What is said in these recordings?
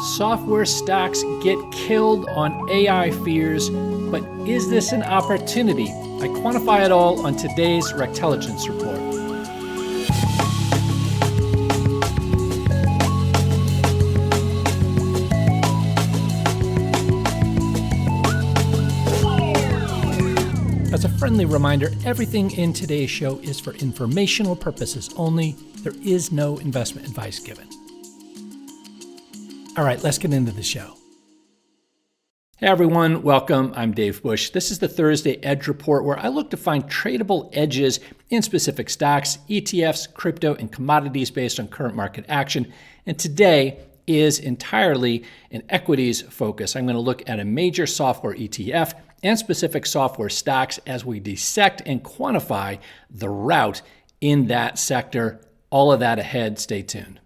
Software stocks get killed on AI fears, but is this an opportunity? I quantify it all on today's REKTelligence Report. As a friendly reminder, everything in today's show is for informational purposes only. There is no investment advice given. All right, let's get into the show. Hey everyone, welcome. I'm Dave Bush. This is the Thursday Edge Report, where I look to find tradable edges in specific stocks, ETFs, crypto, and commodities based on current market action. And today is entirely an equities focus. I'm going to look at a major software ETF and specific software stocks as we dissect and quantify the rout in that sector. All of that ahead. Stay tuned.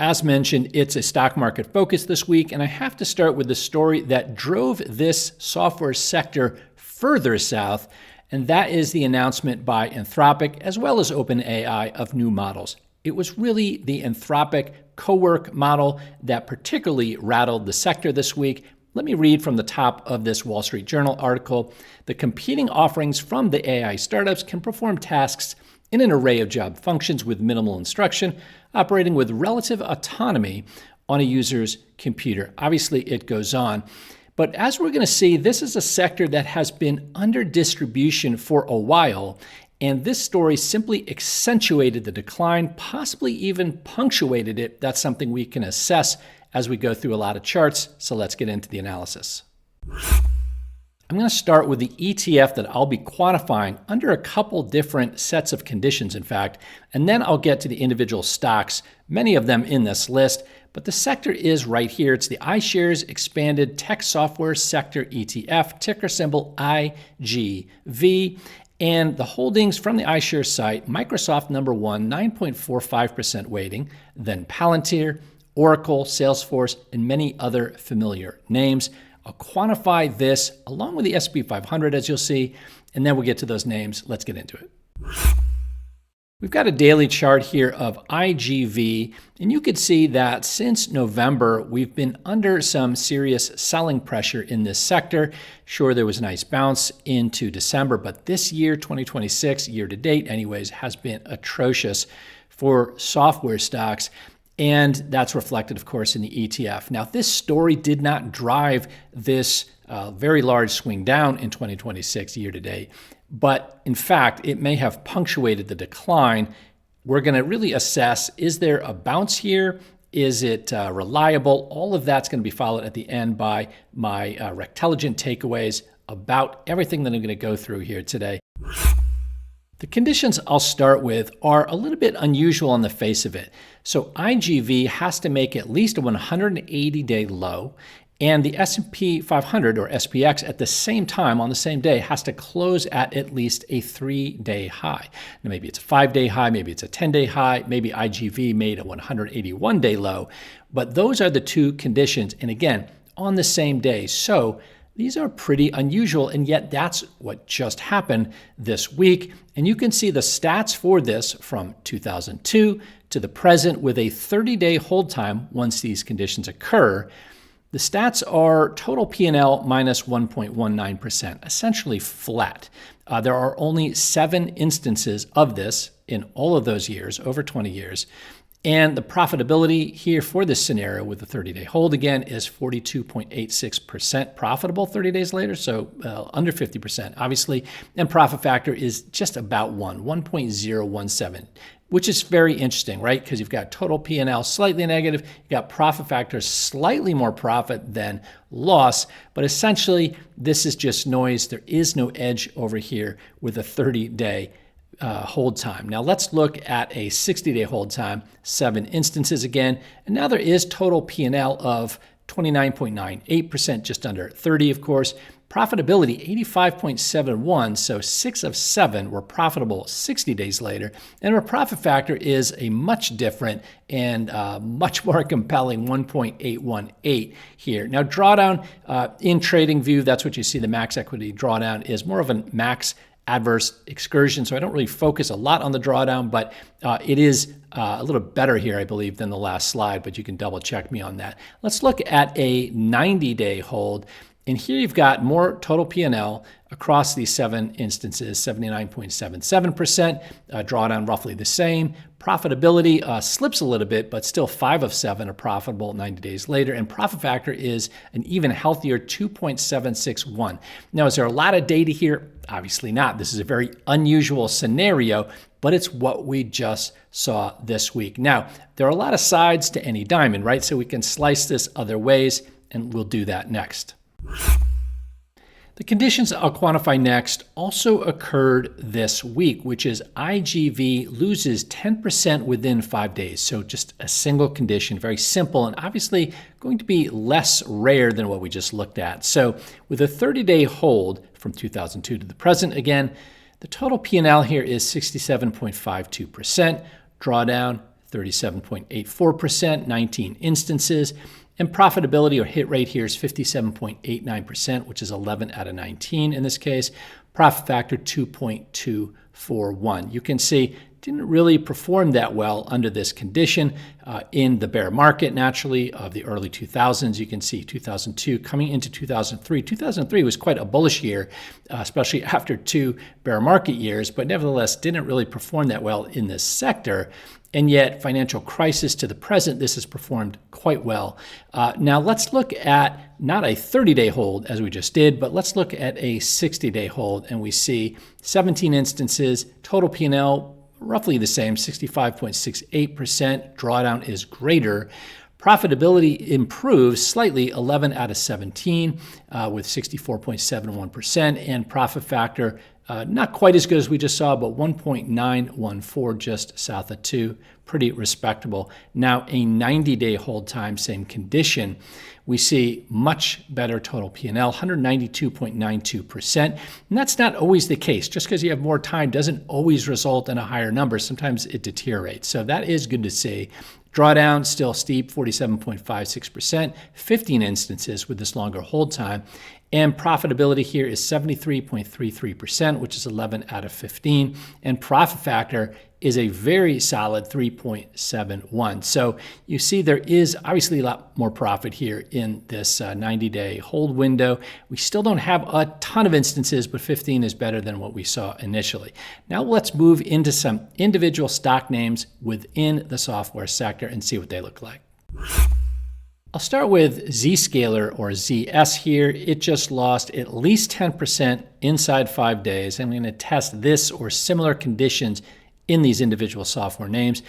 As mentioned, it's a stock market focus this week, and I have to start with the story that drove this software sector further south, and that is the announcement by Anthropic as well as OpenAI of new models. It was really the Anthropic co-work model that particularly rattled the sector this week. Let me read from the top of this Wall Street Journal article. The competing offerings from the AI startups can perform tasks in an array of job functions with minimal instruction, operating with relative autonomy on a user's computer. Obviously, it goes on. But as we're going to see, this is a sector that has been under distribution for a while, and this story simply accentuated the decline, possibly even punctuated it. That's something we can assess as we go through a lot of charts. So let's get into the analysis. I'm going to start with the ETF that I'll be quantifying under a couple different sets of conditions, in fact, and then I'll get to the individual stocks, many of them in this list, but the sector is right here. It's the iShares Expanded Tech Software Sector ETF, ticker symbol IGV, and the holdings from the iShares site, Microsoft number one, 9.45% weighting, then Palantir, Oracle, Salesforce, and many other familiar names. I'll quantify this along with the S&P 500, as you'll see, and then we'll get to those names. Let's get into it. We've got a daily chart here of IGV, and you could see that since November, we've been under some serious selling pressure in this sector. Sure, there was a nice bounce into December, but this year, 2026, year to date anyways, has been atrocious for software stocks. And that's reflected, of course, in the ETF. Now, this story did not drive this very large swing down in 2026 year to date. But in fact, it may have punctuated the decline. We're going to really assess, is there a bounce here? Is it reliable? All of that's going to be followed at the end by my REKTelligent takeaways about everything that I'm going to go through here today. The conditions I'll start with are a little bit unusual on the face of it. So IGV has to make at least a 180-day low, and the S&P 500 or SPX at the same time on the same day has to close at least a 3-day high. Now maybe it's a 5-day high, maybe it's a 10-day high, maybe IGV made a 181-day low, but those are the two conditions, and again, on the same day. So these are pretty unusual, and yet that's what just happened this week. And you can see the stats for this from 2002 to the present with a 30-day hold time once these conditions occur. The stats are total P&L minus 1.19%, essentially flat. There are only 7 instances of this in all of those years, over 20 years. And the profitability here for this scenario with the 30-day hold, again, is 42.86% profitable 30 days later, so under 50%, obviously. And profit factor is just about 1.017, which is very interesting, right? Because you've got total P&L slightly negative, you've got profit factor slightly more profit than loss, but essentially this is just noise. There is no edge over here with a 30-day hold time. Now let's look at a 60-day hold time, 7 instances again, and now there is total P&L of 29.98%, just under 30, of course. Profitability, 85.71, so 6 of 7 were profitable 60 days later. And our profit factor is a much different and much more compelling 1.818 here. Now, drawdown in TradingView, that's what you see, the max equity drawdown is more of a max adverse excursion, so I don't really focus a lot on the drawdown, but it is a little better here, I believe, than the last slide, but you can double check me on that. Let's look at a 90-day hold. And here you've got more total P&L across these 7 instances, 79.77%, drawdown roughly the same. Profitability slips a little bit, but still 5 of 7 are profitable 90 days later. And profit factor is an even healthier 2.761. Now, is there a lot of data here? Obviously not. This is a very unusual scenario, but it's what we just saw this week. Now, there are a lot of sides to any diamond, right? So we can slice this other ways, and we'll do that next. The conditions I'll quantify next also occurred this week, which is IGV loses 10% within 5 days. So just a single condition, very simple, and obviously going to be less rare than what we just looked at. So with a 30-day hold from 2002 to the present, again, the total P&L here is 67.52%, drawdown 37.84%, 19 instances. And profitability or hit rate here is 57.89%, which is 11 out of 19 in this case. Profit factor 2.241. You can see didn't really perform that well under this condition in the bear market, naturally, of the early 2000s. You can see 2002 coming into 2003. 2003 was quite a bullish year, especially after 2 bear market years, but nevertheless didn't really perform that well in this sector. And yet, financial crisis to the present, this has performed quite well. Now, let's look at not a 30-day hold, as we just did, but let's look at a 60-day hold. And we see 17 instances, total P&L roughly the same, 65.68%. Drawdown is greater. Profitability improves slightly, 11 out of 17, with 64.71%. And profit factor, not quite as good as we just saw, but 1.914, just south of 2. Pretty respectable. Now, a 90-day hold time, same condition. We see much better total P&L, 192.92%. And that's not always the case. Just because you have more time doesn't always result in a higher number. Sometimes it deteriorates. So that is good to see. Drawdown, still steep, 47.56%, 15 instances with this longer hold time. And profitability here is 73.33%, which is 11 out of 15. And profit factor is a very solid 3.71. So you see there is obviously a lot more profit here in this 90-day hold window. We still don't have a ton of instances, but 15 is better than what we saw initially. Now let's move into some individual stock names within the software sector and see what they look like. I'll start with Zscaler or ZS here. It just lost at least 10% inside 5 days. I'm going to test this or similar conditions in these individual software names.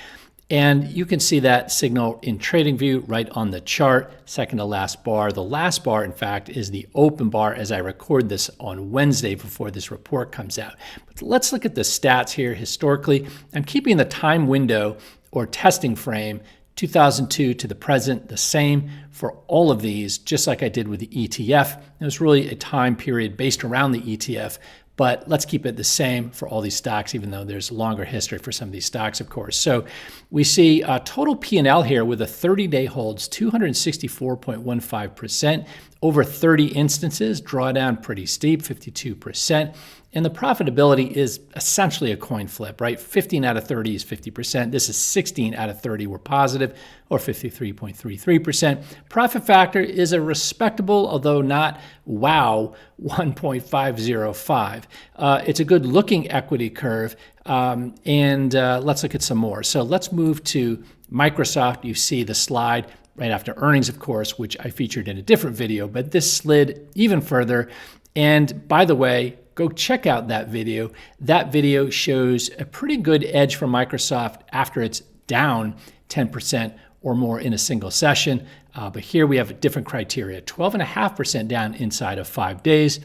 And you can see that signal in TradingView right on the chart, second to last bar. The last bar, in fact, is the open bar as I record this on Wednesday before this report comes out. But let's look at the stats here historically. I'm keeping the time window or testing frame 2002 to the present, the same for all of these, just like I did with the ETF. It was really a time period based around the ETF, but let's keep it the same for all these stocks, even though there's a longer history for some of these stocks, of course. So we see total P&L here with a 30-day holds, 264.15%, over 30 instances, drawdown pretty steep, 52%. And the profitability is essentially a coin flip, right? 15 out of 30 is 50%. This is 16 out of 30 were positive, or 53.33%. Profit factor is a respectable, although not wow, 1.505. It's a good looking equity curve. And let's look at some more. So let's move to Microsoft. You see the slide right after earnings, of course, which I featured in a different video, but this slid even further. And by the way, go check out that video. That video shows a pretty good edge for Microsoft after it's down 10% or more in a single session. But here we have a different criteria, 12.5% down inside of 5 days.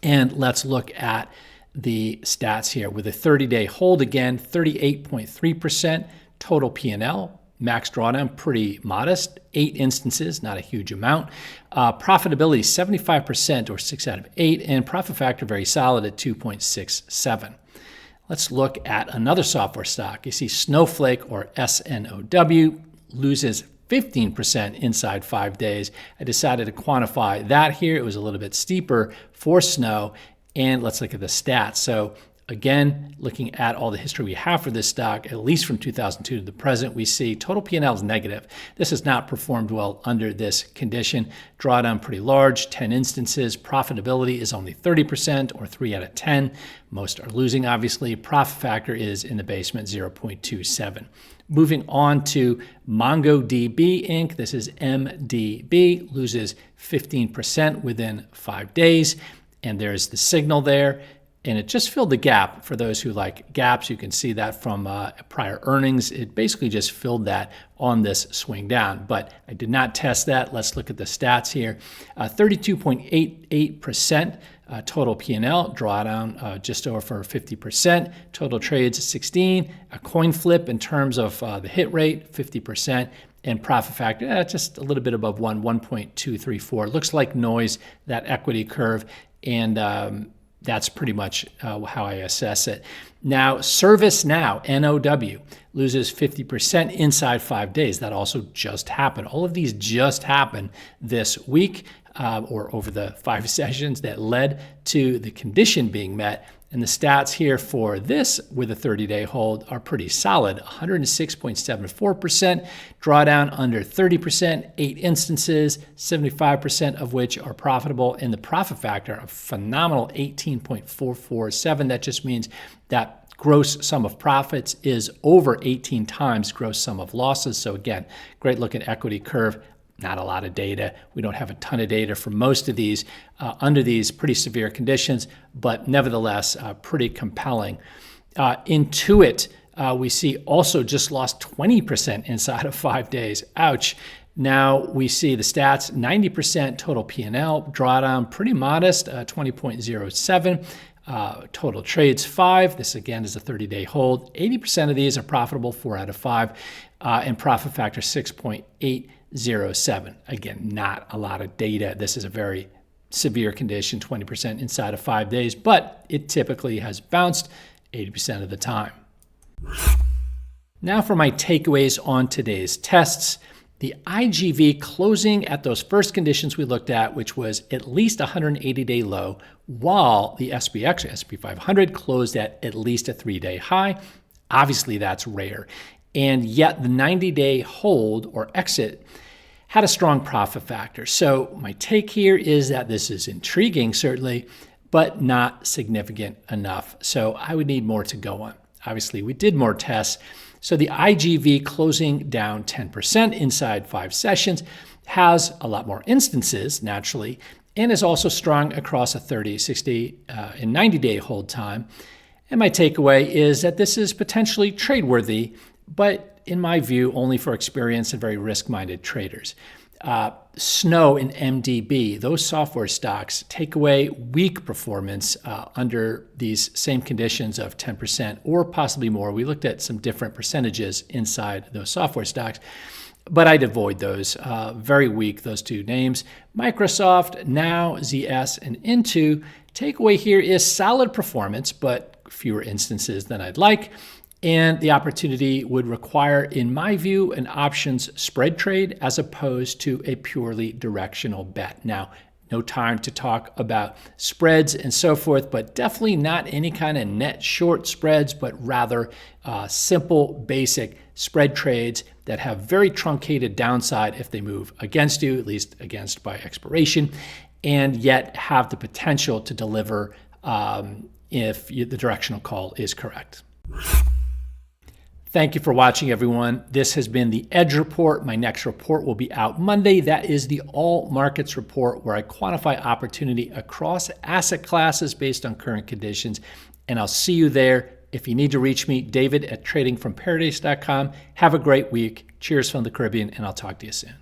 And let's look at the stats here with a 30-day hold again, 38.3% total P&L. Max drawdown, pretty modest, 8 instances, not a huge amount. Profitability, 75% or 6 out of 8, and profit factor very solid at 2.67. Let's look at another software stock. You see Snowflake or SNOW loses 15% inside 5 days. I decided to quantify that here. It was a little bit steeper for Snow. And let's look at the stats. So again, looking at all the history we have for this stock, at least from 2002 to the present, we see total P&L is negative. This has not performed well under this condition. Drawdown pretty large, 10 instances. Profitability is only 30% or 3 out of 10. Most are losing, obviously. Profit factor is in the basement, 0.27. Moving on to MongoDB Inc. This is MDB, loses 15% within 5 days. And there's the signal there. And it just filled the gap. For those who like gaps, you can see that from prior earnings. It basically just filled that on this swing down. But I did not test that. Let's look at the stats here. 32.88% total P&L, drawdown just over 50%. Total trades 16. A coin flip in terms of the hit rate, 50%. And profit factor, just a little bit above 1.234. Looks like noise, that equity curve. And that's pretty much how I assess it. Now, ServiceNow, NOW, loses 50% inside 5 days. That also just happened. All of these just happened this week or over the 5 sessions that led to the condition being met. And the stats here for this with a 30-day hold are pretty solid. 106.74%, drawdown under 30%, 8 instances, 75% of which are profitable, and the profit factor, a phenomenal 18.447. That just means that gross sum of profits is over 18 times gross sum of losses. So again, great look at equity curve. Not a lot of data. We don't have a ton of data for most of these under these pretty severe conditions, but nevertheless, pretty compelling. Intuit, we see also just lost 20% inside of 5 days. Ouch. Now we see the stats, 90% total P&L, drawdown pretty modest, 20.07. Total trades 5. This again is a 30-day hold. 80% of these are profitable, 4 out of 5, and profit factor 6.807. Again, not a lot of data. This is a very severe condition, 20% inside of 5 days, but it typically has bounced 80% of the time. Now for my takeaways on today's tests. The IGV closing at those first conditions we looked at, which was at least a 180-day low, while the SPX, SP 500, closed at least a 3-day high. Obviously, that's rare. And yet the 90-day hold or exit had a strong profit factor. So my take here is that this is intriguing, certainly, but not significant enough. So I would need more to go on. Obviously, we did more tests. So the IGV closing down 10% inside 5 sessions has a lot more instances, naturally, and is also strong across a 30, 60, and 90-day hold time. And my takeaway is that this is potentially trade-worthy, but in my view, only for experienced and very risk-minded traders. Snow and MDB, those software stocks, take away weak performance under these same conditions of 10% or possibly more. We looked at some different percentages inside those software stocks, but I'd avoid those. Very weak, those two names. Microsoft, Now, ZS, and INTU. Takeaway here is solid performance, but fewer instances than I'd like. And the opportunity would require, in my view, an options spread trade as opposed to a purely directional bet. Now, no time to talk about spreads and so forth, but definitely not any kind of net short spreads, but rather simple, basic spread trades that have very truncated downside if they move against you, at least against by expiration, and yet have the potential to deliver if the directional call is correct. Thank you for watching, everyone. This has been the Edge Report. My next report will be out Monday. That is the All Markets Report, where I quantify opportunity across asset classes based on current conditions. And I'll see you there. If you need to reach me, David@tradingfromparadise.com. Have a great week. Cheers from the Caribbean, and I'll talk to you soon.